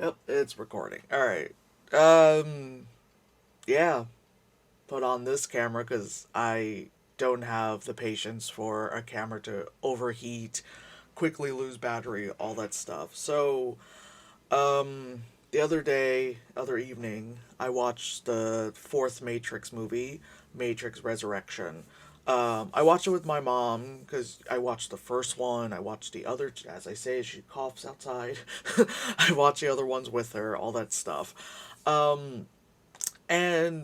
Yep, it's recording. All right. Um, yeah. Put on this camera because I don't have the patience for a camera to overheat, quickly lose battery, all that stuff. So, the other evening, I watched the fourth Matrix movie, Matrix Resurrection. I watched it with my mom because I watched the first one. I watched the other, as I say, she coughs outside. I watched the other ones with her, all that stuff. And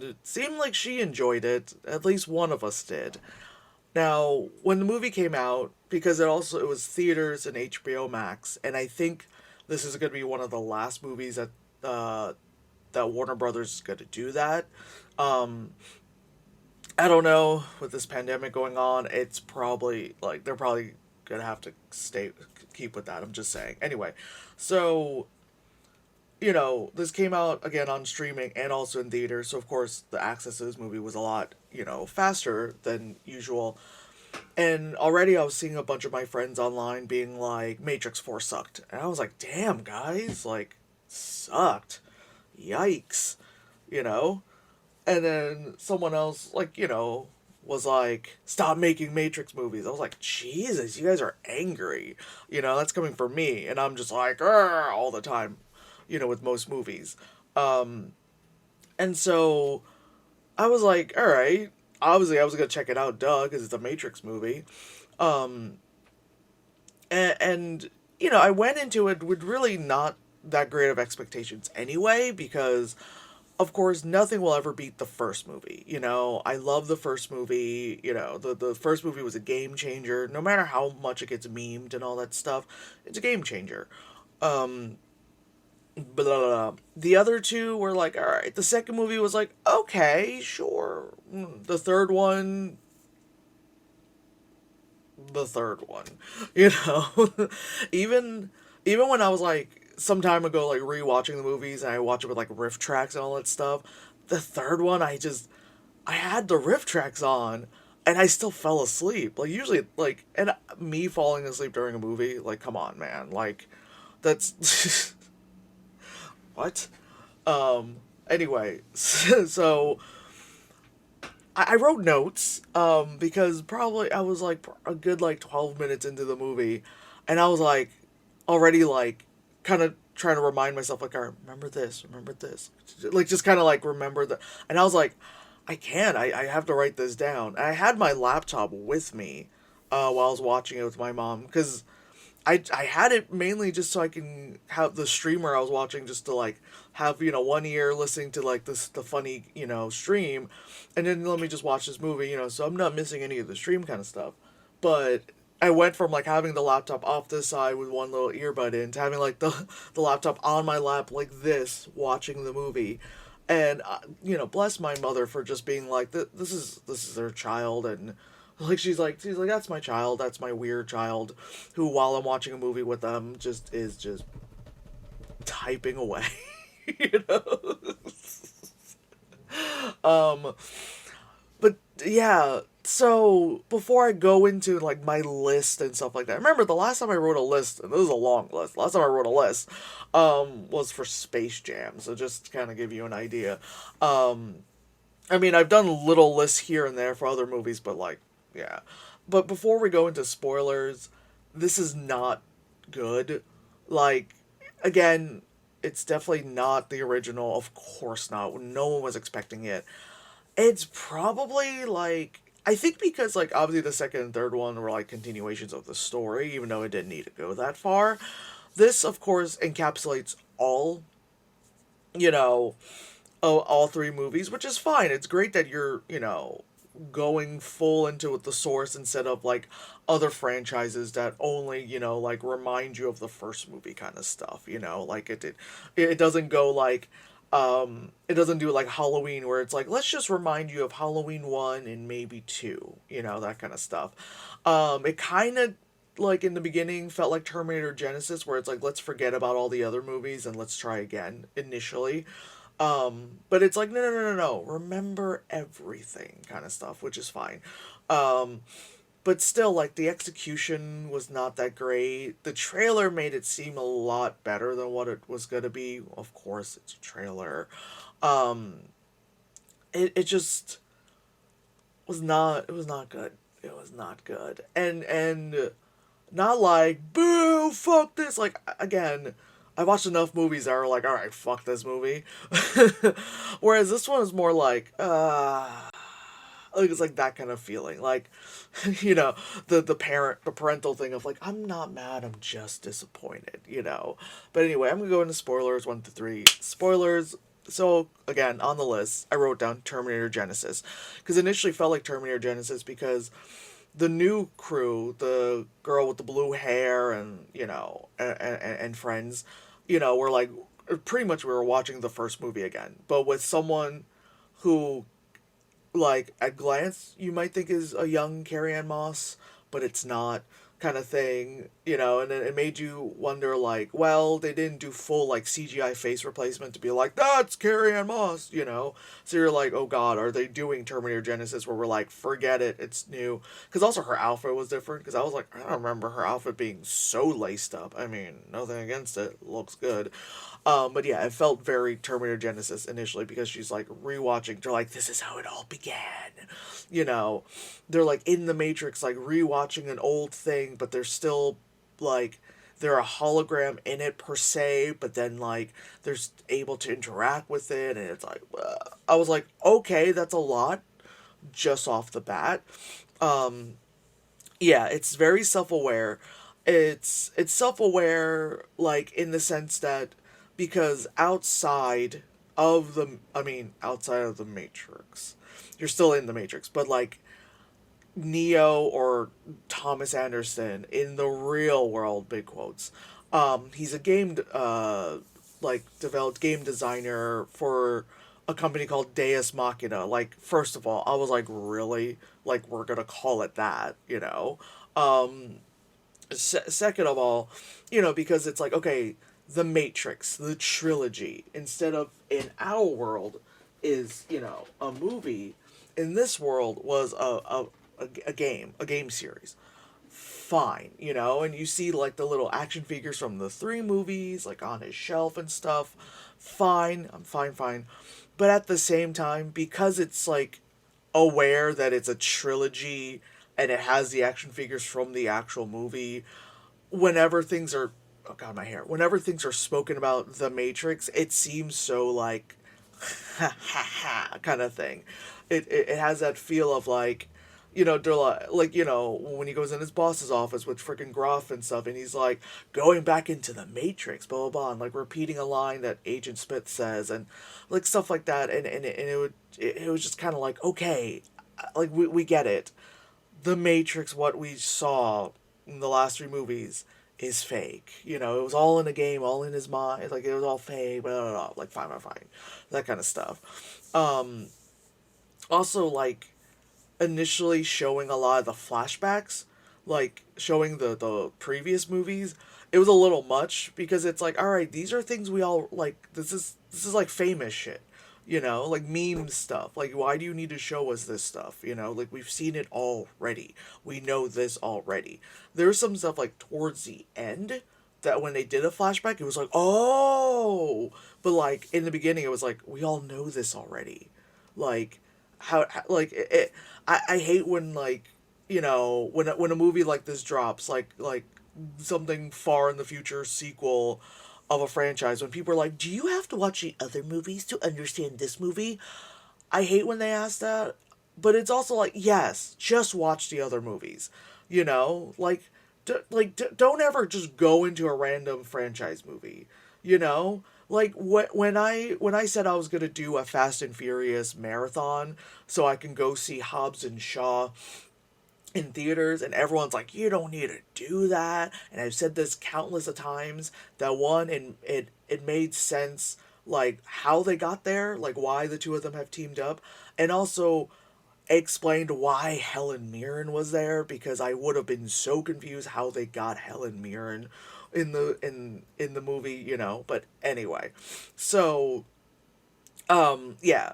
it seemed like she enjoyed it. At least one of us did. Now, when the movie came out, because it was theaters and HBO Max, and I think this is going to be one of the last movies uh, that Warner Brothers is going to do that. Um, I don't know, with this pandemic going on, it's probably like they're probably gonna have to keep with that. I'm just saying. Anyway, so this came out again on streaming and also in theaters, so of course the access to this movie was a lot, faster than usual. And already I was seeing a bunch of my friends online being like, Matrix 4 sucked. And I was like, damn, guys, like, sucked. Yikes. You know? And then someone else, like, was like, stop making Matrix movies. I was like, Jesus, you guys are angry. That's coming from me. And I'm just like, all the time, with most movies. And so I was like, all right. Obviously, I was going to check it out, duh, because it's a Matrix movie. Um, and I went into it with really not that great of expectations anyway, because of course, nothing will ever beat the first movie. I love the first movie. The first movie was a game changer. No matter how much it gets memed and all that stuff, it's a game changer. Um, blah, blah, blah. The other two were like, all right. The second movie was like, okay, sure. The third one, the third one, you know, even even when I was like some time ago, like rewatching the movies, and I watch it with like riff tracks and all that stuff. The third one, I had the riff tracks on, and I still fell asleep. Like usually, like and me falling asleep during a movie, like come on, man, like that's what. Anyway, so I wrote notes because probably I was like a good like 12 minutes into the movie, and I was like already like kind of trying to remind myself like I remember this, like just kind of like remember the, and I was like I can't, I have to write this down. And I had my laptop with me while I was watching it with my mom because I had it mainly just so I can have the streamer I was watching just to like have one ear listening to like this the funny stream, and then let me just watch this movie so I'm not missing any of the stream kind of stuff. But I went from like having the laptop off this side with one little earbud in to having like the laptop on my lap like this watching the movie, and bless my mother for just being like this is their child, and like she's like that's my child, that's my weird child, who while I'm watching a movie with them just is just typing away, you know. um, but yeah. So before I go into like my list and stuff like that, remember the last time I wrote a list, and this is a long list. Last time I wrote a list, was for Space Jam. So just to kind of give you an idea. Um, I mean, I've done little lists here and there for other movies, but like, yeah. But before we go into spoilers, this is not good. Like, again, it's definitely not the original. Of course not. No one was expecting it. It's probably like I think because like obviously the second and third one were like continuations of the story, even though it didn't need to go that far. This, of course, encapsulates all you know all three movies, which is fine. It's great that you're, going full into the source instead of like other franchises that only, like remind you of the first movie kind of stuff, like it doesn't go like it doesn't do like Halloween where it's like let's just remind you of Halloween 1 and maybe 2, that kind of stuff. It kind of like in the beginning felt like Terminator Genesis where it's like let's forget about all the other movies and let's try again initially. But it's like, no, no, no, no, no. Remember everything kind of stuff, which is fine. Um, but still, like, the execution was not that great. The trailer made it seem a lot better than what it was gonna be. Of course, it's a trailer. Um, it just it was not good. It was not good. And not like, boo, fuck this. Like, again, I watched enough movies that are like, all right, fuck this movie. Whereas this one is more like it's like that kind of feeling. Like, you know, the parental thing of like, I'm not mad, I'm just disappointed, you know. But anyway, I'm gonna go into spoilers 1 to 3. Spoilers. So again, on the list, I wrote down Terminator Genesis because initially felt like Terminator Genesis because the new crew, the girl with the blue hair and, and friends, were like, pretty much we were watching the first movie again, but with someone who, like, at glance you might think is a young Carrie Ann Moss, but it's not, kind of thing, and it made you wonder, like, well, they didn't do full, like, CGI face replacement to be like, that's Carrie Ann Moss, so you're like, oh god, are they doing Terminator Genesis where we're like, forget it, it's new, because also her outfit was different, because I was like, I don't remember her outfit being so laced up. I mean, nothing against it, looks good. But yeah, it felt very Terminator Genesis initially because she's like rewatching. They're like, this is how it all began. You know, they're like in the Matrix, like rewatching an old thing, but they're still like they're a hologram in it per se, but then like they're able to interact with it, and it's like I was like, okay, that's a lot just off the bat. Um, yeah, it's very self-aware. It's self-aware like in the sense that because outside of the Matrix. You're still in the Matrix, but like Neo or Thomas Anderson in the real world, big quotes. He's a like developed game designer for a company called Deus Machina. Like, first of all, I was like, really? Like, we're gonna call it that, Um, Second of all, because it's like, okay, the Matrix, the trilogy, instead of in our world, is, a movie. In this world was a game series. Fine, and you see like the little action figures from the three movies, like on his shelf and stuff. Fine, I'm fine. But at the same time, because it's like aware that it's a trilogy and it has the action figures from the actual movie, whenever things are oh god my hair whenever things are spoken about the Matrix, it seems so like ha ha ha kind of thing. It has that feel of like, they're like, when he goes in his boss's office with freaking Gruff and stuff, and he's like going back into the Matrix, blah blah blah, and like repeating a line that Agent Smith says, and like stuff like that, and it was just kind of like, okay, like we get it. The Matrix, what we saw in the last three movies, is fake. It was all in a game, all in his mind. Like, it was all fake, blah, blah, blah. Like, fine. That kind of stuff. Also, like, initially showing a lot of the flashbacks, like, showing the previous movies, it was a little much because it's like, all right, these are things we all, like, this is like famous shit. Like meme stuff. Like, why do you need to show us this stuff? Like, we've seen it already. We know this already. There's some stuff, like, towards the end that when they did a flashback, it was like, oh! But, like, in the beginning, it was like, we all know this already. Like, like, I hate when, like, when a movie like this drops, like, something far in the future sequel of a franchise, when people are like, do you have to watch the other movies to understand this movie? I hate when they ask that, but it's also like, yes, just watch the other movies. Like, don't ever just go into a random franchise movie. Like, when I said I was gonna do a Fast and Furious marathon so I can go see Hobbs and Shaw in theaters, and everyone's like, you don't need to do that, and I've said this countless of times, that one, and it made sense, like how they got there, like why the two of them have teamed up, and also explained why Helen Mirren was there, because I would have been so confused how they got Helen Mirren in the movie, but anyway. So yeah,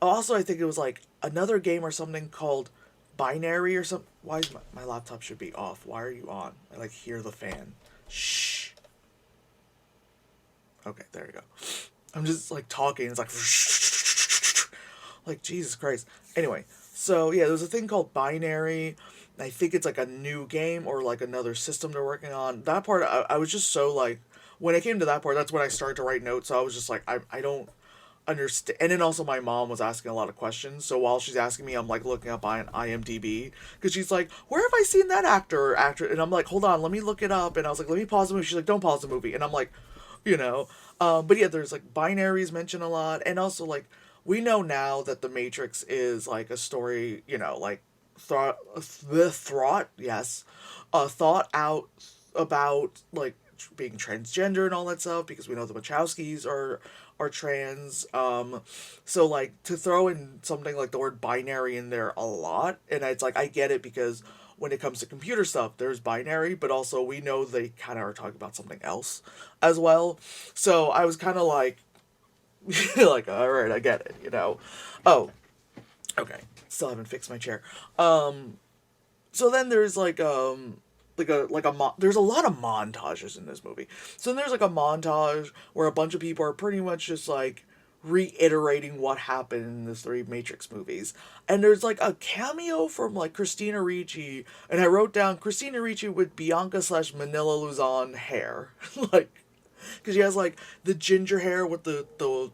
also I think it was like another game or something called binary or something. Why is my laptop should be off? Why are you on? I like hear the fan. Shh. Okay, there you go. I'm just like talking. It's like, like Jesus Christ. Anyway, so yeah, there's a thing called binary. I think it's like a new game or like another system they're working on. That part, I was just so like, when it came to that part, that's when I started to write notes. So I was just like, I don't understand. And then also my mom was asking a lot of questions. So while she's asking me, I'm like looking up on IMDb because she's like, where have I seen that actor or actor? And I'm like, hold on, let me look it up. And I was like, let me pause the movie. She's like, don't pause the movie. And I'm like, you know, but yeah, there's like binaries mentioned a lot, and also like we know now that the Matrix is like a story, like thought, yes, thought out about like being transgender and all that stuff because we know the Wachowskis are trans. So like to throw in something like the word binary in there a lot, and it's like I get it because when it comes to computer stuff, there's binary, but also we know they kind of are talking about something else as well. So I was kind of like, like, all right, I get it. Oh, okay. Still haven't fixed my chair. So then there's there's a lot of montages in this movie. So then there's like a montage where a bunch of people are pretty much just like reiterating what happened in the three Matrix movies. And there's like a cameo from like Christina Ricci, and I wrote down Christina Ricci with Bianca slash Manila Luzon hair. Like, because she has like the ginger hair with the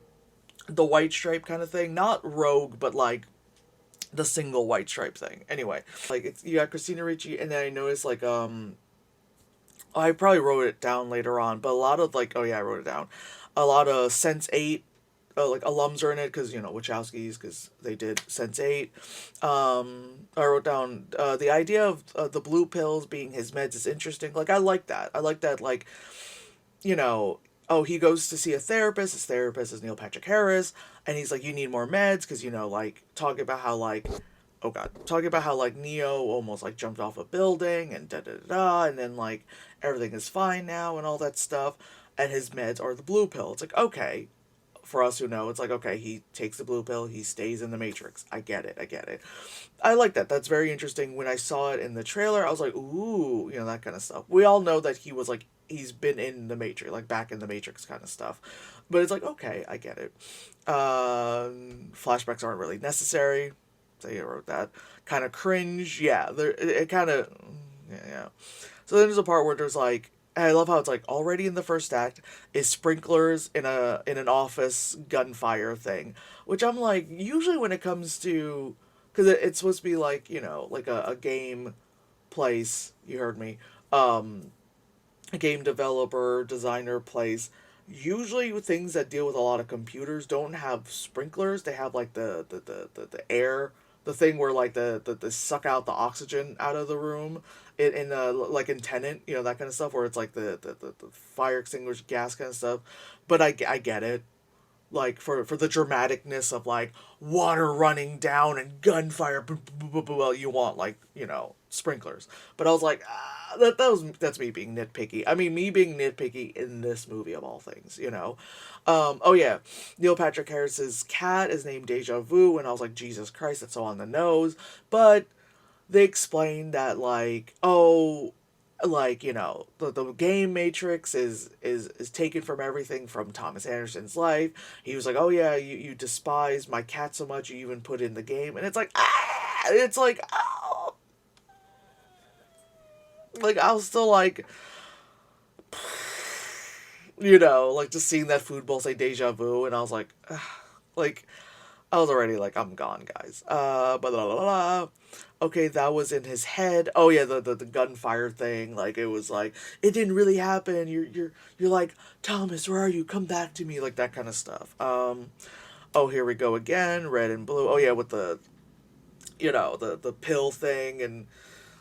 white stripe kind of thing. Not rogue, but like the single white stripe thing. Anyway, like you got Christina Ricci, and then I noticed like I probably wrote it down later on, but a lot of like, oh yeah, I wrote it down. A lot of Sense8, like alums are in it because Wachowskis because they did Sense8. I wrote down the idea of the blue pills being his meds is interesting. Like I like that. I like that. Like you know, oh, he goes to see a therapist. His therapist is Neil Patrick Harris, and he's like, you need more meds because like talking about how like, oh god, talking about how like Neo almost like jumped off a building and da da da, da and then like everything is fine now and all that stuff, and his meds are the blue pill. It's like okay, for us who know, it's like okay, he takes the blue pill, he stays in the Matrix. I get it, I get it. I like that. That's very interesting. When I saw it in the trailer, I was like, ooh, that kind of stuff. We all know that he was like he's been in the Matrix, like back in the Matrix kind of stuff. But it's like, okay, I get it. Flashbacks aren't really necessary. So you wrote that. Kind of cringe. Yeah, it kind of, yeah. So then there's a part where there's like, I love how it's like already in the first act is sprinklers in an office gunfire thing, which I'm like usually when it comes to, because it's supposed to be like like a game place. You heard me. A game developer, designer place. Usually things that deal with a lot of computers don't have sprinklers. They have like the air, the thing where like the suck out the oxygen out of the room in like in Tenant, that kind of stuff where it's like the fire extinguisher gas kind of stuff. But I get it, like for the dramaticness of like water running down and gunfire, well, you want like sprinklers. But I was like, that's me being nitpicky. I mean, me being nitpicky in this movie of all things. Oh yeah, Neil Patrick Harris's cat is named Deja Vu, and I was like, Jesus Christ, that's so on the nose. But they explained that like, oh, like the game Matrix is taken from everything from Thomas Anderson's life. He was like, oh yeah, you despise my cat so much you even put it in the game, and it's like it's like oh, like I was still like like just seeing that food bowl say deja vu, and I was like like I was already like, I'm gone, guys. Blah, blah, blah, blah. Okay, that was in his head. Oh yeah, the gunfire thing. Like it was like it didn't really happen. You're like, Thomas, where are you? Come back to me, like that kind of stuff. Oh, here we go again, red and blue. Oh yeah, with the the pill thing and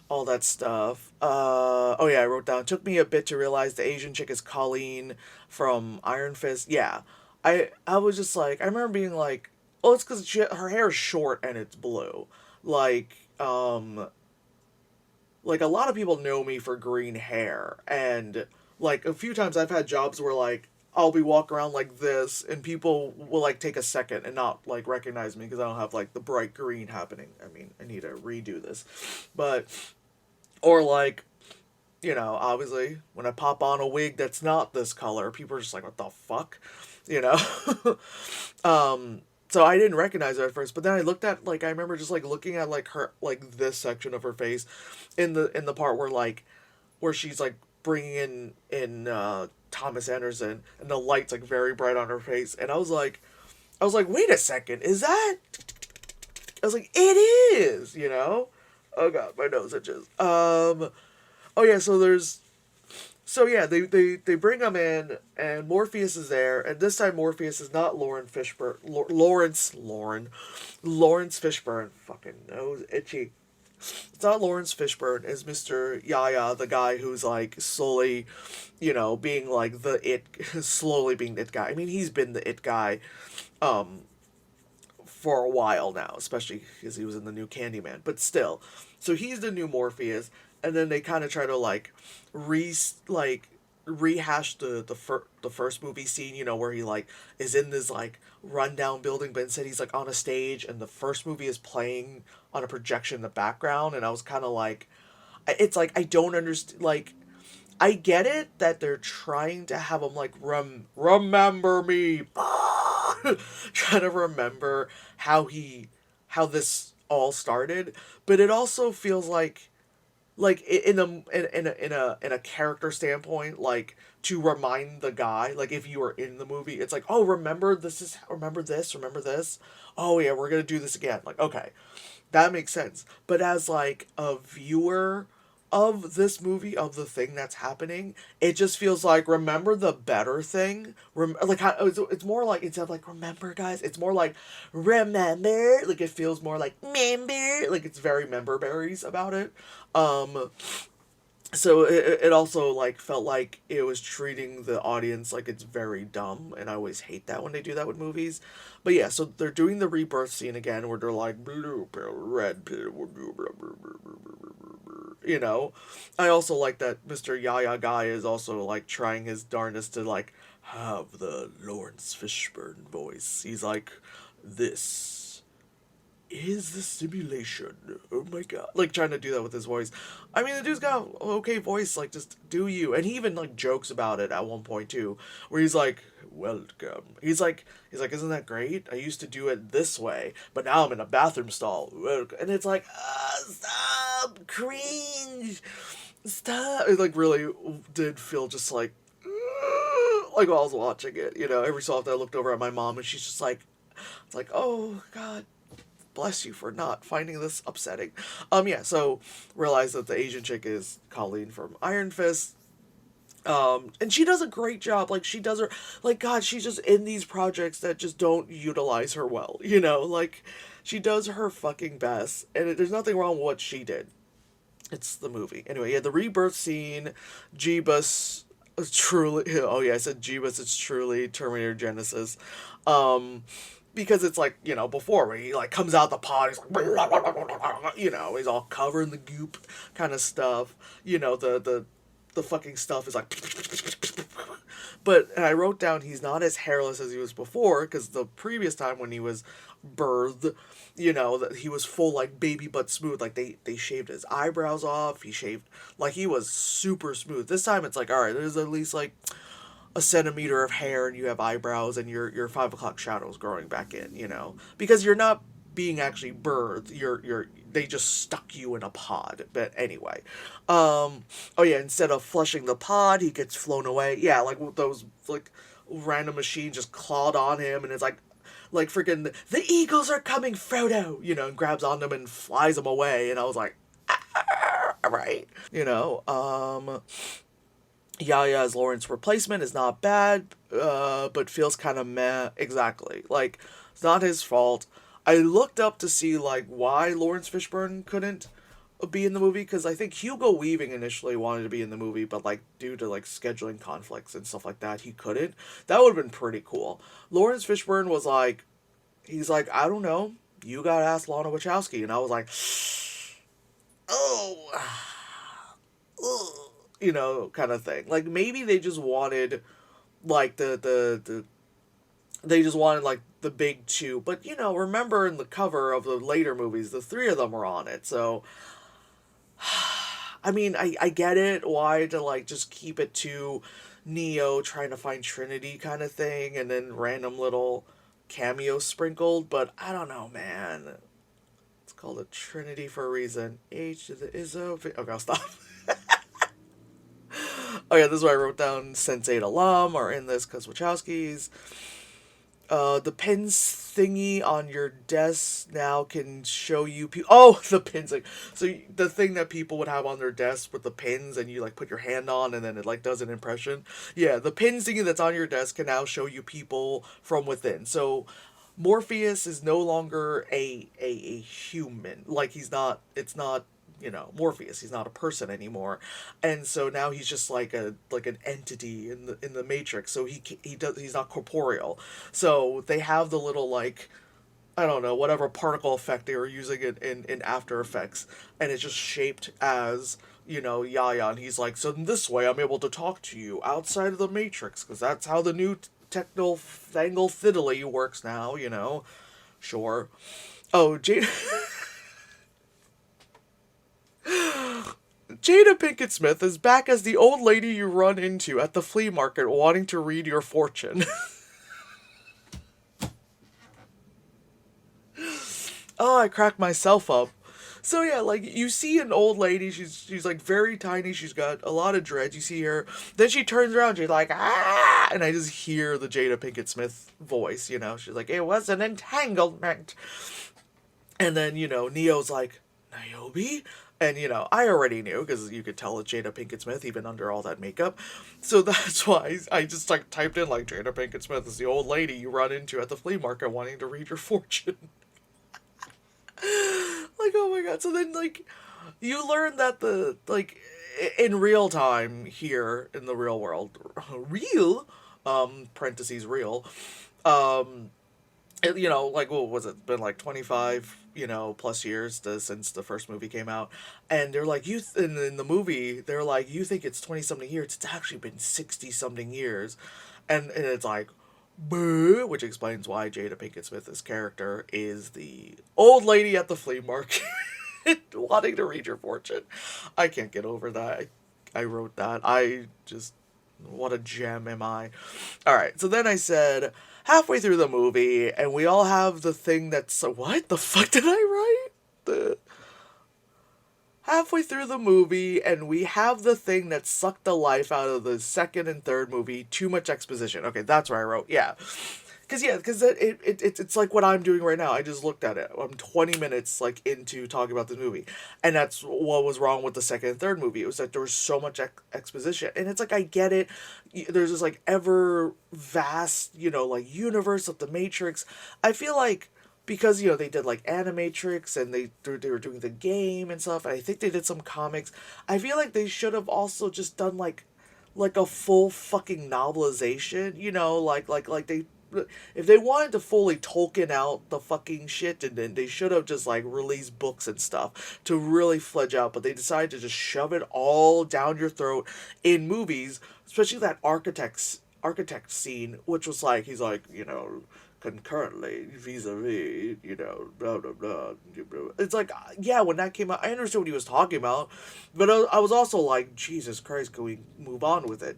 all that stuff. Oh yeah, I wrote down. Took me a bit to realize the Asian chick is Colleen from Iron Fist. Yeah, I was just like, I remember being like, oh, it's because her hair is short and it's blue. Like a lot of people know me for green hair, and like a few times I've had jobs where like I'll be walking around like this, and people will like take a second and not like recognize me because I don't have like the bright green happening. I mean, I need to redo this, but or like, obviously when I pop on a wig that's not this color, people are just like, what the fuck, you know. So I didn't recognize her at first, but then I looked at like I remember just like looking at like her like this section of her face, in the part where she's like bringing in Thomas Anderson, and the light's like very bright on her face, and I was like, wait a second, is that? I was like, it is, you know. Oh god, my nose itches. Oh yeah, they bring him in, and Morpheus is there, and this time Morpheus is not Lauren Fishburne, Lawrence Fishburne. Fucking nose itchy. It's not Lawrence Fishburne. It's Mr. Yaya, the guy who's like slowly, being like the it, slowly being the it guy. I mean, he's been the it guy, um, for a while now, especially because he was in the new Candyman. But still, so he's the new Morpheus, and then they kind of try to like rehash the first movie scene, where he like is in this like rundown building, but instead he's like on a stage, and the first movie is playing on a projection in the background, and I was kind of like, it's like I don't understand, like. I get it that they're trying to have him like remember me, trying to remember how this all started, but it also feels like in a character standpoint, like to remind the guy, like if you were in the movie, it's like, oh, remember this, oh yeah, we're gonna do this again, like, okay, that makes sense. But as like a viewer of this movie, of the thing that's happening, it just feels like, remember the better thing. Like it's more like, instead of like remember guys, it's more like remember. Like it feels more like member. Like it's very member berries about it. Um, so it also like felt like it was treating the audience like it's very dumb, and I always hate that when they do that with movies. But yeah, so they're doing the rebirth scene again, where they're like blue pill, red pill, you know. I also like that Mr. Yaya guy is also like trying his darndest to like have the Lawrence Fishburne voice. He's like, this is the simulation. Oh my god. Like trying to do that with his voice. I mean, the dude's got an okay voice, like just do you. And he even like jokes about it at one point too, where he's like, welcome. Isn't that great? I used to do it this way, but now I'm in a bathroom stall. And it's like, stop, cringe, stop. It like really did feel just like while I was watching it, every so often I looked over at my mom, and she's just like, it's like, oh god, bless you for not finding this upsetting. Yeah, so realize that the Asian chick is Colleen from Iron Fist. And she does a great job. Like, she does her, like, God, she's just in these projects that just don't utilize her well, Like, she does her fucking best, and there's nothing wrong with what she did. It's the movie. Anyway, yeah, the rebirth scene, Jeebus, truly, oh yeah, I said Jeebus, it's truly Terminator Genesis. Um, because it's like, before where he like comes out the pod, he's like, he's all covered in the goop kind of stuff. The fucking stuff is like, but and I wrote down he's not as hairless as he was before, because the previous time when he was birthed, that he was full like baby butt smooth, like they shaved his eyebrows off, he shaved, like he was super smooth. This time it's like, all right, there's at least like a centimeter of hair, and you have eyebrows, and your 5 o'clock shadow is growing back in, because you're not being actually birthed. You're they just stuck you in a pod. But anyway, oh yeah, instead of flushing the pod, he gets flown away. Yeah, like those like random machines just clawed on him, and it's like freaking the eagles are coming, Frodo, and grabs on them and flies them away, and I was like, all right, Yaya's Lawrence replacement is not bad, but feels kind of meh. Exactly. Like, it's not his fault. I looked up to see, like, why Lawrence Fishburne couldn't be in the movie, because I think Hugo Weaving initially wanted to be in the movie, but, like, due to, like, scheduling conflicts and stuff like that, he couldn't. That would have been pretty cool. Lawrence Fishburne was like, he's like, I don't know. You gotta ask Lana Wachowski. And I was like, oh, ugh, kind of thing. Like, maybe they just wanted like they just wanted like the big two. But remember in the cover of the later movies, the three of them were on it. So I mean, I get it. Why to like just keep it to Neo trying to find Trinity kind of thing, and then random little cameos sprinkled. But I don't know, man. It's called a Trinity for a reason. H to the Izzo. Okay, I'll stop. Oh yeah, this is why I wrote down Sense8 alum are in this because Wachowskis. The pins thingy on your desk now can show you. Oh, the pins! Like, so the thing that people would have on their desk with the pins, and you like put your hand on, and then it like does an impression. Yeah, the pins thingy that's on your desk can now show you people from within. So Morpheus is no longer a human. Like he's not. It's not Morpheus. He's not a person anymore, and so now he's just like an entity in the Matrix. So he's not corporeal. So they have the little like I don't know whatever particle effect they were using it in After Effects, and it's just shaped as Yaya, and he's like, so in this way I'm able to talk to you outside of the Matrix because that's how the new techno fangle fiddly works now. Sure. Oh, Jade. Jada Pinkett Smith is back as the old lady you run into at the flea market wanting to read your fortune. Oh, I cracked myself up. So yeah, like you see an old lady, she's like very tiny, she's got a lot of dreads, you see her, then she turns around, she's like, ah, and I just hear the Jada Pinkett Smith voice, she's like, it was an entanglement. And then, Neo's like, Niobe? And, I already knew because you could tell it's Jada Pinkett Smith even under all that makeup. So that's why I just like typed in like Jada Pinkett Smith is the old lady you run into at the flea market wanting to read your fortune. Like, oh my god. So then like you learn that the like in real time here in the real world, real parentheses real, um like what was it? Been like 25, plus years since the first movie came out, and they're like in the movie they're like you think it's 20 something years, it's actually been 60 something years, and it's like, boo, which explains why Jada Pinkett Smith's character is the old lady at the flea market wanting to read your fortune. I can't get over that. I wrote that. I just what a gem am I. All right, so then I said halfway through the movie, and we all have the thing that's what the fuck did I write? The halfway through the movie, and we have the thing that sucked the life out of the second and third movie. Too much exposition. Okay, that's where I wrote. Yeah. Because it's like what I'm doing right now. I just looked at it. I'm 20 minutes like into talking about the movie, and that's what was wrong with the second and third movie. It was that there was so much exposition, and it's like I get it. There's this like ever vast, like universe of the Matrix. I feel like because they did like Animatrix and they were doing the game and stuff, and I think they did some comics. I feel like they should have also just done like a full fucking novelization, like they if they wanted to fully Tolkien out the fucking shit, and then they should have just like released books and stuff to really fledge out, but they decided to just shove it all down your throat in movies, especially that architect scene, which was like he's like, concurrently vis-a-vis, blah blah blah. It's like, yeah, when that came out I understood what he was talking about, but I was also like, Jesus Christ, can we move on with it?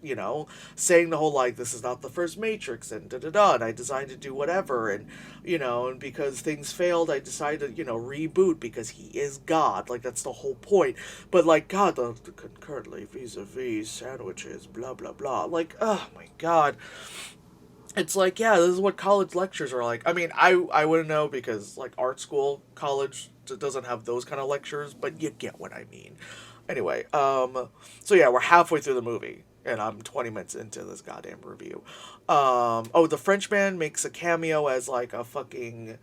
Saying the whole like this is not the first Matrix and da da da, and I decided to do whatever, and and because things failed I decided to reboot because he is God, like that's the whole point. But like, God, the concurrently vis-a-vis sandwiches, blah blah blah, like, oh my god. It's like, yeah, this is what college lectures are like. I mean, I wouldn't know because like art school, college doesn't have those kind of lectures, but you get what I mean. Anyway, so yeah, we're halfway through the movie, and I'm 20 minutes into this goddamn review. Oh, the Frenchman makes a cameo as like a fucking,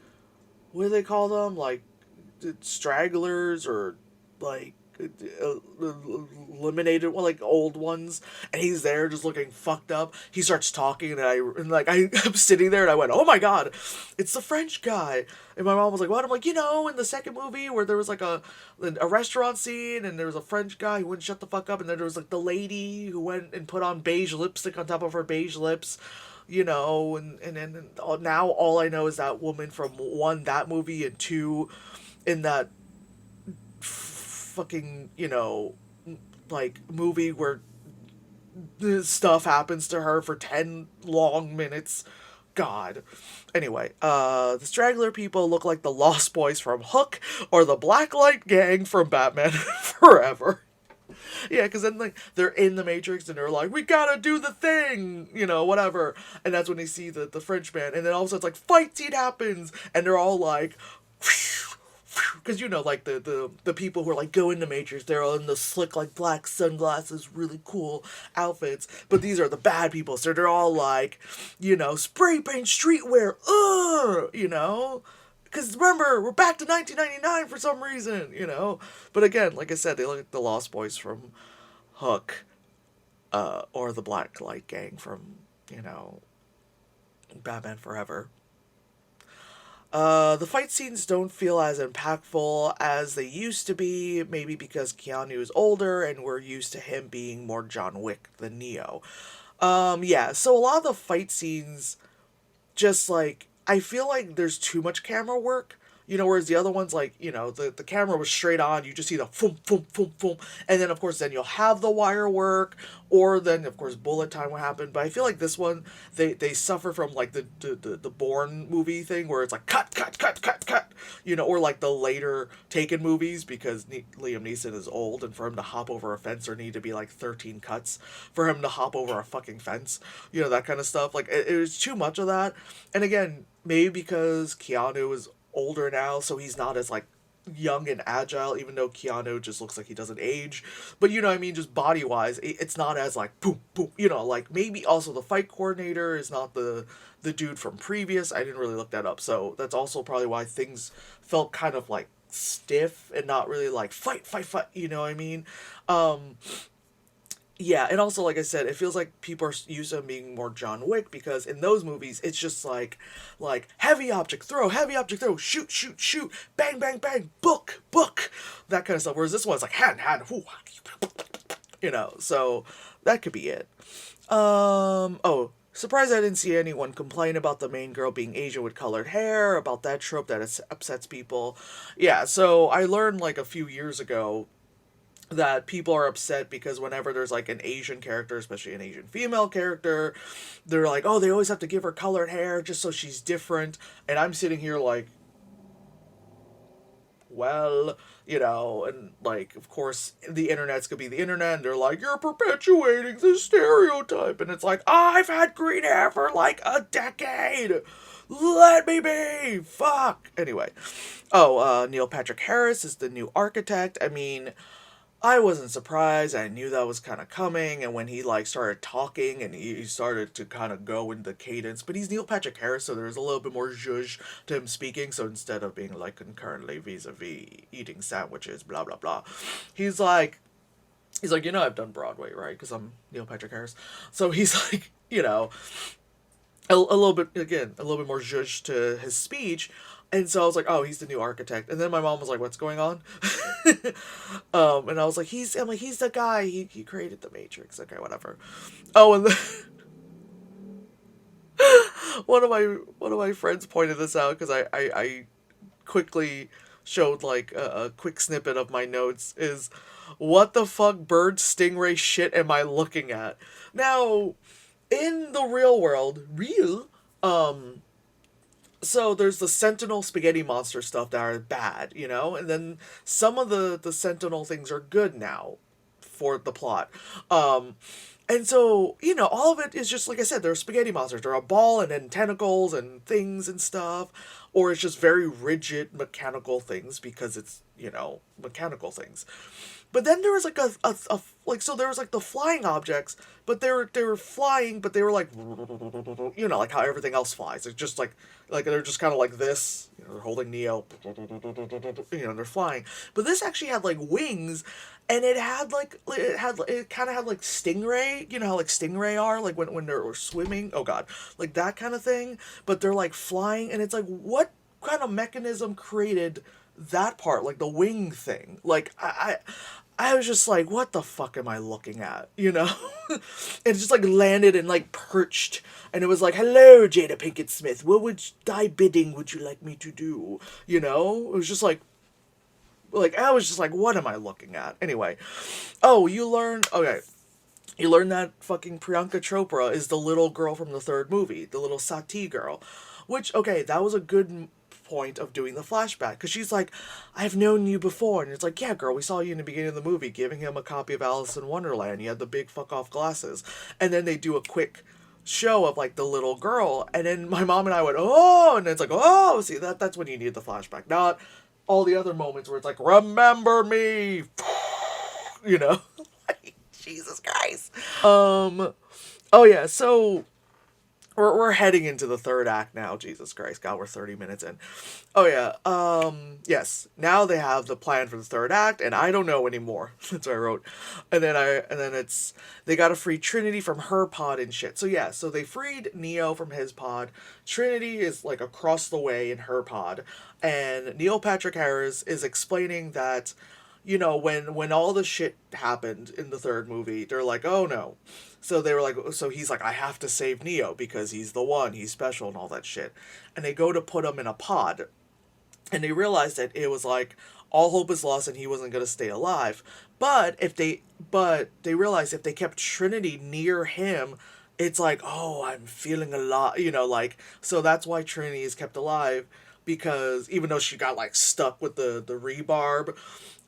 what do they call them? Like stragglers or like eliminated one, like old ones, and he's there just looking fucked up. He starts talking, I'm sitting there and I went, oh my god, it's the French guy. And my mom was like, what? I'm like, in the second movie where there was like a restaurant scene and there was a French guy who wouldn't shut the fuck up, and then there was like the lady who went and put on beige lipstick on top of her beige lips. And now all I know is that woman from one, that movie, and two, in that fucking, like movie where stuff happens to her for 10 long minutes. God. Anyway, the Straggler people look like the Lost Boys from Hook or the Blacklight Gang from Batman Forever. Yeah, because then like they're in the Matrix and they're like, we gotta do the thing, whatever. And that's when they see the Frenchman, and then all of a sudden it's like fight scene happens, and they're all like, because like the people who are like go into Matrix, they're all in the slick like black sunglasses, really cool outfits. But these are the bad people, so they're all like, spray paint streetwear, Because remember, we're back to 1999 for some reason, But again, like I said, they look like the Lost Boys from Hook, or the Black Light Gang from, Batman Forever. The fight scenes don't feel as impactful as they used to be, maybe because Keanu is older and we're used to him being more John Wick than Neo. Yeah, so a lot of the fight scenes, just like, I feel like there's too much camera work. Whereas the other ones, like, the camera was straight on, you just see the boom, boom, boom, boom, and then, of course, then you'll have the wire work, or then, of course, bullet time will happen, but I feel like this one, they suffer from, like, the Bourne movie thing, where it's like, cut, cut, cut, cut, cut, or, like, the later Taken movies, because Liam Neeson is old, and for him to hop over a fence, there need to be, like, 13 cuts for him to hop over a fucking fence, that kind of stuff, like, it was too much of that, and again, maybe because Keanu is older now, so he's not as like young and agile, even though Keanu just looks like he doesn't age. But you know what I mean, just body wise, it's not as like boom boom, like maybe also the fight coordinator is not the dude from previous. I didn't really look that up, so that's also probably why things felt kind of like stiff and not really like fight fight fight, you know what I mean. Yeah, and also, like I said, it feels like people are used to being more John Wick, because in those movies, it's just like, heavy object throw, shoot, shoot, shoot, bang, bang, bang, book, book, that kind of stuff. Whereas this one's like, hand, whoo, so that could be it. Oh, surprised I didn't see anyone complain about the main girl being Asian with colored hair, about that trope that upsets people. Yeah, so I learned like a few years ago that people are upset because whenever there's like an Asian character, especially an Asian female character, they're like, oh, they always have to give her colored hair just so she's different. And I'm sitting here like, well, and like, of course, the internet's gonna be the internet, and they're like, you're perpetuating the stereotype. And it's like, I've had green hair for like a decade. Let me be. Fuck. Anyway. Oh, Neil Patrick Harris is the new architect. I mean, I wasn't surprised. I knew that was kind of coming, and when he like started talking and he started to kind of go into cadence, but he's Neil Patrick Harris, so there's a little bit more zhuzh to him speaking. So instead of being like concurrently vis-a-vis eating sandwiches, blah blah blah, he's like, I've done Broadway, right? Because I'm Neil Patrick Harris, so he's like, a little bit, again, a little bit more zhuzh to his speech. And so I was like, oh, he's the new architect. And then my mom was like, what's going on? And I was like, he's the guy. He created the Matrix. Okay, whatever. Oh, and one of my friends pointed this out, because I quickly showed like a quick snippet of my notes, is, what the fuck bird stingray shit am I looking at? Now, in the real world, so there's the Sentinel spaghetti monster stuff that are bad, and then some of the Sentinel things are good now for the plot. And so, all of it is just, like I said, they're spaghetti monsters. They're a ball and then tentacles and things and stuff. Or it's just very rigid mechanical things because it's, mechanical things. But then there was like like, so there was like the flying objects, but they were flying, but they were like, like how everything else flies. It's just like they're just kind of like this. They're holding Neo. They're flying. But this actually had like wings, and it kind of had like stingray. You know how like stingray are like when they're swimming. Oh god, like that kind of thing. But they're like flying, and it's like, what kind of mechanism created that part, like the wing thing? Like I was just like, what the fuck am I looking at? It just like landed and like perched, and it was like, hello, Jada Pinkett Smith. What would thy bidding would you like me to do? It was just like I was just like, what am I looking at? Anyway, oh, you learn that fucking Priyanka Chopra is the little girl from the third movie, the little Sati girl, which, okay, that was a good point of doing the flashback, because she's like, I've known you before, and it's like, yeah, girl, we saw you in the beginning of the movie giving him a copy of Alice in Wonderland. You had the big fuck off glasses, and then they do a quick show of like the little girl, and then my mom and I went, oh, and it's like, oh, see, that's when you need the flashback, not all the other moments where it's like, remember me, like, Jesus Christ. Oh yeah, so we're heading into the third act now. Jesus Christ, God, we're 30 minutes in. Oh yeah, yes. Now they have the plan for the third act, and I don't know anymore. That's what I wrote. And then it's they got to free Trinity from her pod and shit. So yeah, so they freed Neo from his pod. Trinity is like across the way in her pod, and Neil Patrick Harris is explaining that, when all the shit happened in the third movie, they're like, oh no. So they were like, so he's like, I have to save Neo because he's the one, he's special and all that shit. And they go to put him in a pod, and they realize that it was like, all hope is lost and he wasn't going to stay alive. But they realized if they kept Trinity near him, it's like, oh, I'm feeling a lot, like, so that's why Trinity is kept alive, because even though she got like stuck with the rebarb,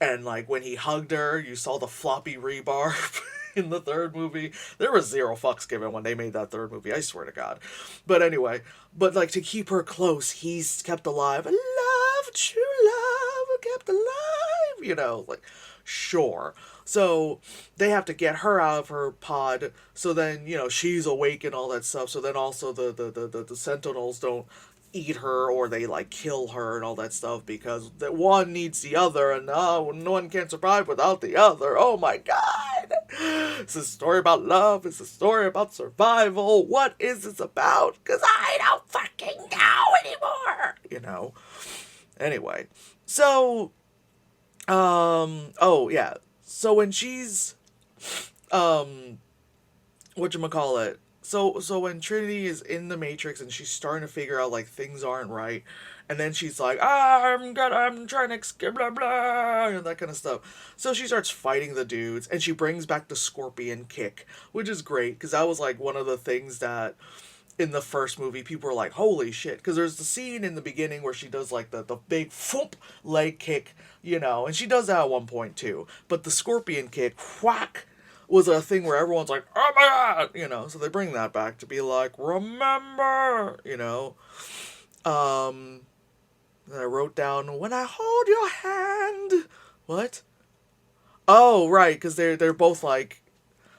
and like when he hugged her, you saw the floppy rebarb in the third movie. There was zero fucks given when they made that third movie, I swear to God. But anyway, but like to keep her close, he's kept alive. Love, true love, kept alive, like, sure. So they have to get her out of her pod, so then, she's awake and all that stuff. So then also the Sentinels don't eat her, or they like kill her and all that stuff, because the one needs the other, and no one can survive without the other. Oh my god, it's a story about love, it's a story about survival. What is this about? Because I don't fucking know anymore. Anyway, so oh yeah, so when she's whatchamacallit, so when Trinity is in the Matrix and she's starting to figure out like things aren't right, and then she's like, I'm trying to escape, blah blah, and that kind of stuff. So she starts fighting the dudes, and she brings back the scorpion kick, which is great, because that was like one of the things that in the first movie people were like, holy shit, because there's the scene in the beginning where she does like the big foop leg kick, and she does that at one point too, but the scorpion kick, whack, was a thing where everyone's like, oh my god, so they bring that back to be like, remember, and I wrote down, when I hold your hand, what? Oh, right, because they're both like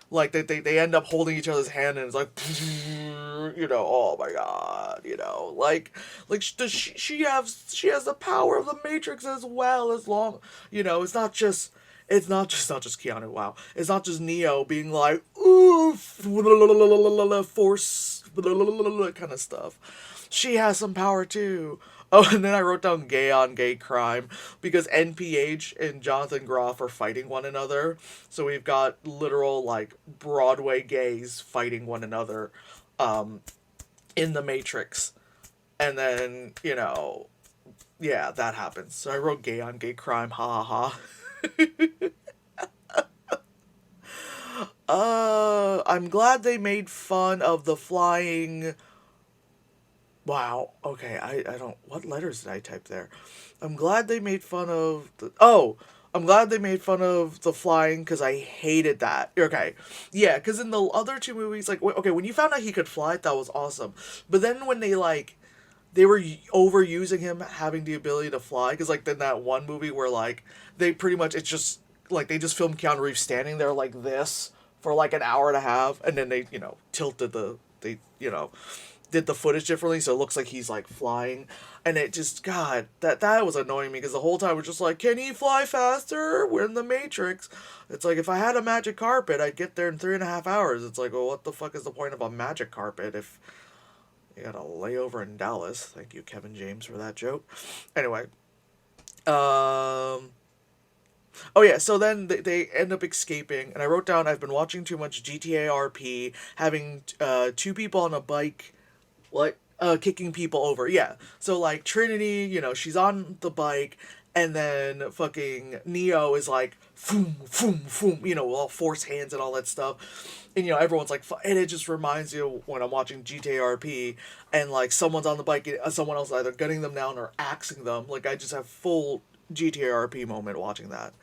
they end up holding each other's hand, and it's like, oh my god, does she has the power of the Matrix as well, as long, it's not just Keanu, wow. It's not just Neo being like, oof, force, kind of stuff. She has some power too. Oh, and then I wrote down gay on gay crime, because NPH and Jonathan Groff are fighting one another. So we've got literal, like, Broadway gays fighting one another in the Matrix. And then, yeah, that happens. So I wrote gay on gay crime, ha ha ha. I'm glad they made fun of the flying. Wow, okay, I don't, what letters did I type there? I'm glad they made fun of I'm glad they made fun of the flying, because I hated that. Okay, yeah, because in the other two movies, like, okay, when you found out he could fly, that was awesome. But then when they were overusing him having the ability to fly, because, like, in that one movie where, like, they pretty much, it's just like they just filmed Keanu Reeves standing there like this for like an hour and a half, and then they tilted did the footage differently so it looks like he's like flying, and it just God that was annoying me because the whole time we're just like, can he fly faster? We're in the Matrix. It's like if I had a magic carpet, I'd get there in 3.5 hours. It's like, well, what the fuck is the point of a magic carpet if you got a layover in Dallas? Thank you, Kevin James, for that joke. Anyway, oh yeah, so then they end up escaping, and I wrote down I've been watching too much GTA RP, having two people on a bike, like kicking people over. Yeah, so like Trinity, she's on the bike, and then fucking Neo is like, foom, foom, foom, all force hands and all that stuff. And everyone's like, and it just reminds you when I'm watching GTA RP, and like someone's on the bike, someone else either gunning them down or axing them. Like I just have full GTA RP moment watching that.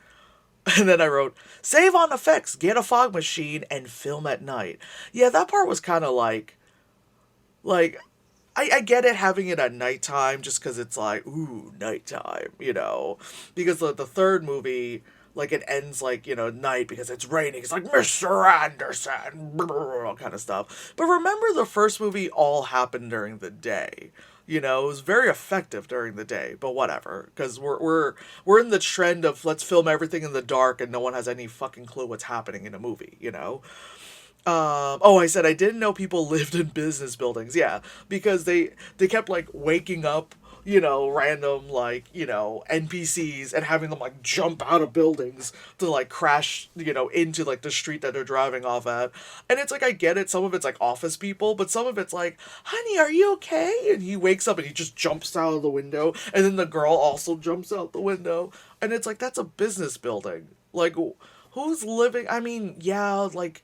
And then I wrote, save on effects, get a fog machine, and film at night. Yeah, that part was kind of like, I get it having it at nighttime just because it's like, ooh, nighttime, Because the third movie, like, it ends, like, night because it's raining. It's like, Mr. Anderson, kind of stuff. But remember the first movie all happened during the day. It was very effective during the day, but whatever. Because we're in the trend of let's film everything in the dark and no one has any fucking clue what's happening in a movie. Oh, I said I didn't know people lived in business buildings. Yeah, because they kept like waking up, random like, NPCs and having them like jump out of buildings to like crash, into like the street that they're driving off at. And it's like I get it, some of it's like office people, but some of it's like, "Honey, are you okay?" And he wakes up and he just jumps out of the window, and then the girl also jumps out the window. And it's like that's a business building. Like who's living? I mean, yeah, like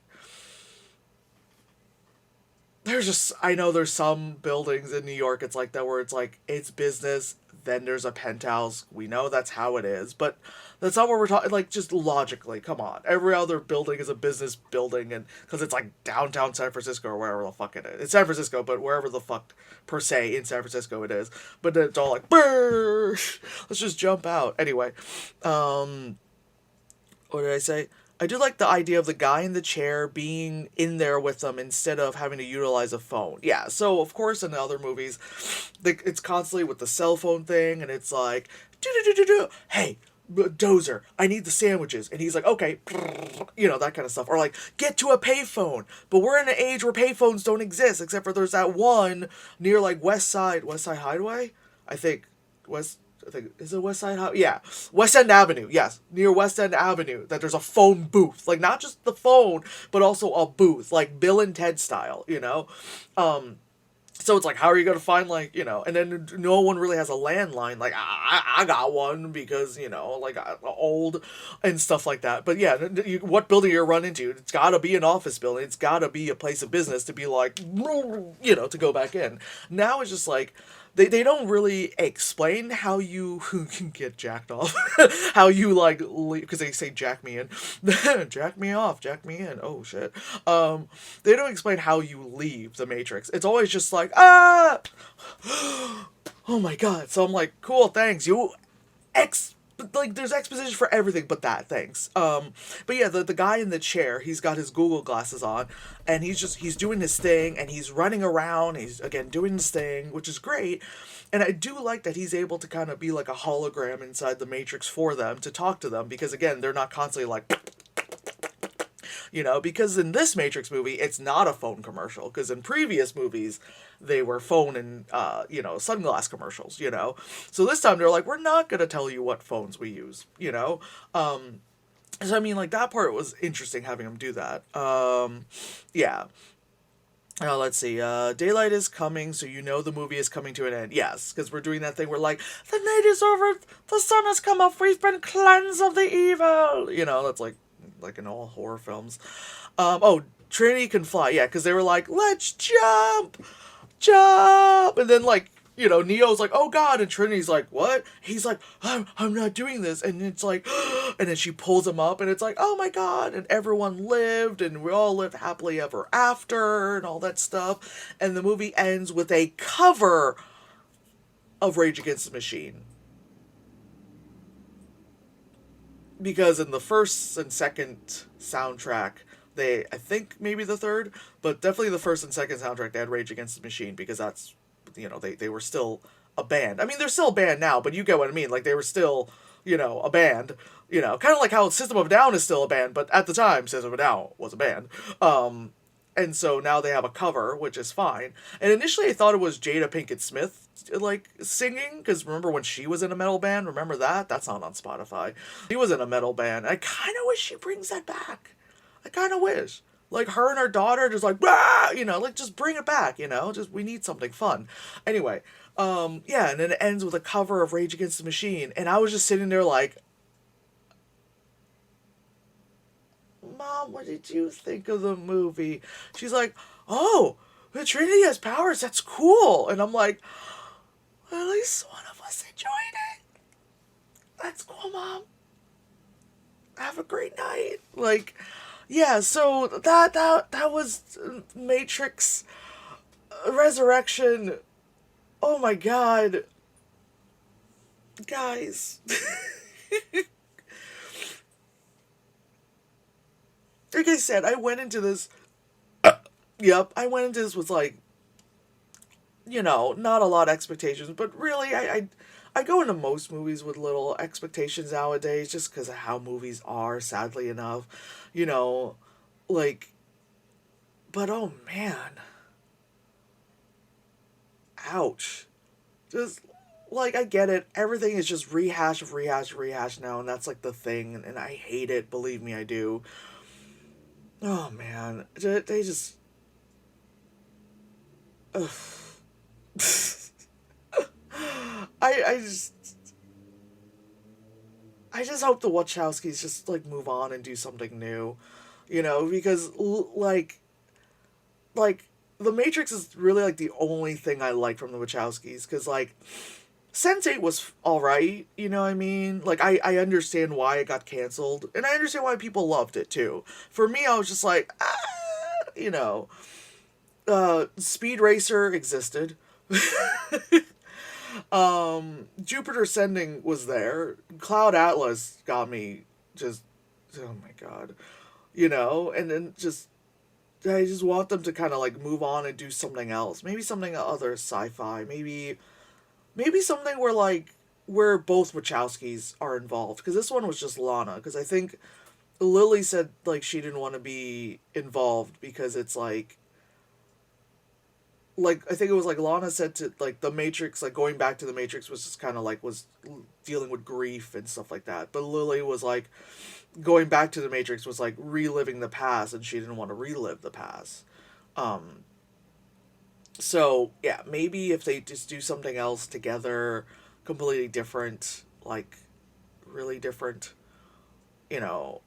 I know there's some buildings in New York it's like that where it's like it's business, then there's a penthouse. We know that's how it is, but that's not what we're talking. Like, just logically, come on. Every other building is a business building, and because it's like downtown San Francisco or wherever the fuck it is. It's San Francisco, but wherever the fuck per se in San Francisco it is. But then it's all like, brrr, let's just jump out. Anyway, what did I say? I do like the idea of the guy in the chair being in there with them instead of having to utilize a phone. Yeah, so of course in the other movies, it's constantly with the cell phone thing, and it's like, do hey, Dozer, I need the sandwiches. And he's like, okay, that kind of stuff. Or like, get to a payphone. But we're in an age where payphones don't exist, except for there's that one near like West Side Highway? I think, is it West Side Highway? Yeah. West End Avenue, yes. Near West End Avenue, that there's a phone booth. Like, not just the phone, but also a booth. Like, Bill and Ted style. So it's like, how are you going to find, like, and then no one really has a landline. Like, I got one because, like, I'm old and stuff like that. But yeah, what building you run into? It's got to be an office building. It's got to be a place of business to be like, to go back in. Now it's just like, they don't really explain how you can get jacked off. How you, like, because they say jack me in. Jack me off, jack me in. Oh, shit. They don't explain how you leave the Matrix. It's always just like, ah! Oh my god. So I'm like, cool, thanks. There's exposition for everything but that, thanks. But yeah, the guy in the chair, he's got his Google glasses on, and he's doing his thing, and he's running around, he's, again, doing his thing, which is great, and I do like that he's able to kind of be like a hologram inside the Matrix for them, to talk to them, because again, they're not constantly like, because in this Matrix movie, it's not a phone commercial, because in previous movies, they were phone and, sunglass commercials. So this time they're like, we're not going to tell you what phones we use. So I mean, like, that part was interesting having them do that. Yeah. Let's see. Daylight is coming, so the movie is coming to an end. Yes, because we're doing that thing where, like, the night is over, the sun has come up, we've been cleansed of the evil. That's like in all horror films. Trinity can fly. Yeah, because they were like, let's jump. And then, like, Neo's like, oh god, and Trinity's like, what? He's like, I'm not doing this, and it's like, and then she pulls him up, and it's like, oh my god, and everyone lived, and we all lived happily ever after, and all that stuff, and the movie ends with a cover of Rage Against the Machine. because in the first and second soundtrack, I think maybe the third, but definitely the first and second soundtrack, they had Rage Against the Machine because that's, they were still a band. I mean, they're still a band now, but you get what I mean. Like, they were still, a band, kind of like how System of a Down is still a band, but at the time, System of a Down was a band. And so now they have a cover, which is fine. And initially I thought it was Jada Pinkett Smith, like, singing, because remember when she was in a metal band? Remember that? That's not on Spotify. She was in a metal band. I kind of wish she brings that back. I kind of wish. Like, her and her daughter just like, ah! Like, just bring it back, Just, we need something fun. Anyway, yeah, and then it ends with a cover of Rage Against the Machine. And I was just sitting there like, Mom, what did you think of the movie? She's like, oh, the Trinity has powers. That's cool. And I'm like, at least one of us enjoyed it. That's cool, Mom. Have a great night. Like, yeah. So that was Matrix Resurrection. Oh my God, guys. Like I said, I went into this. Yep, I went into this with like, not a lot of expectations, but really, I go into most movies with little expectations nowadays, just because of how movies are. Sadly enough, you know, like, but oh man, ouch, just like I get it. Everything is just rehash now, and that's like the thing, and I hate it. Believe me, I do. Oh man, they just. Ugh. I I just I just hope the Wachowskis just like move on and do something new, because like the Matrix is really like the only thing I like from the Wachowskis, because like Sense8 was all right, you know what I mean? Like I understand why it got canceled, and I understand why people loved it too. For me, I was just like, you know, Speed Racer existed. Jupiter Ascending was there. Cloud Atlas got me just, oh my God, and then just I just want them to kind of like move on and do something else. Maybe something other sci-fi. Maybe something where both Wachowskis are involved. Because this one was just Lana. Because I think Lily said like she didn't want to be involved because it's like I think it was like Lana said to like the Matrix, like going back to the Matrix was just kind of like was dealing with grief and stuff like that. But Lily was like going back to the Matrix was like reliving the past, and she didn't want to relive the past. Um, so yeah, maybe if they just do something else together, completely different, like really different, you know,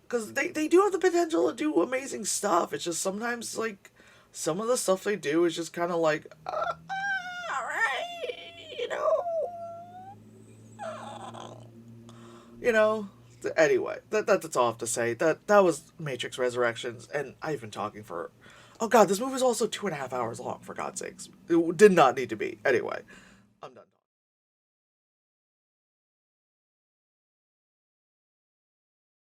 because they do have the potential to do amazing stuff. It's just sometimes like some of the stuff they do is just kind of like, all right, you know. Anyway, that's all I have to say. That was Matrix Resurrections, and I've been talking for. Oh God, this movie is also 2.5 hours long. For God's sakes, it did not need to be. Anyway, I'm done.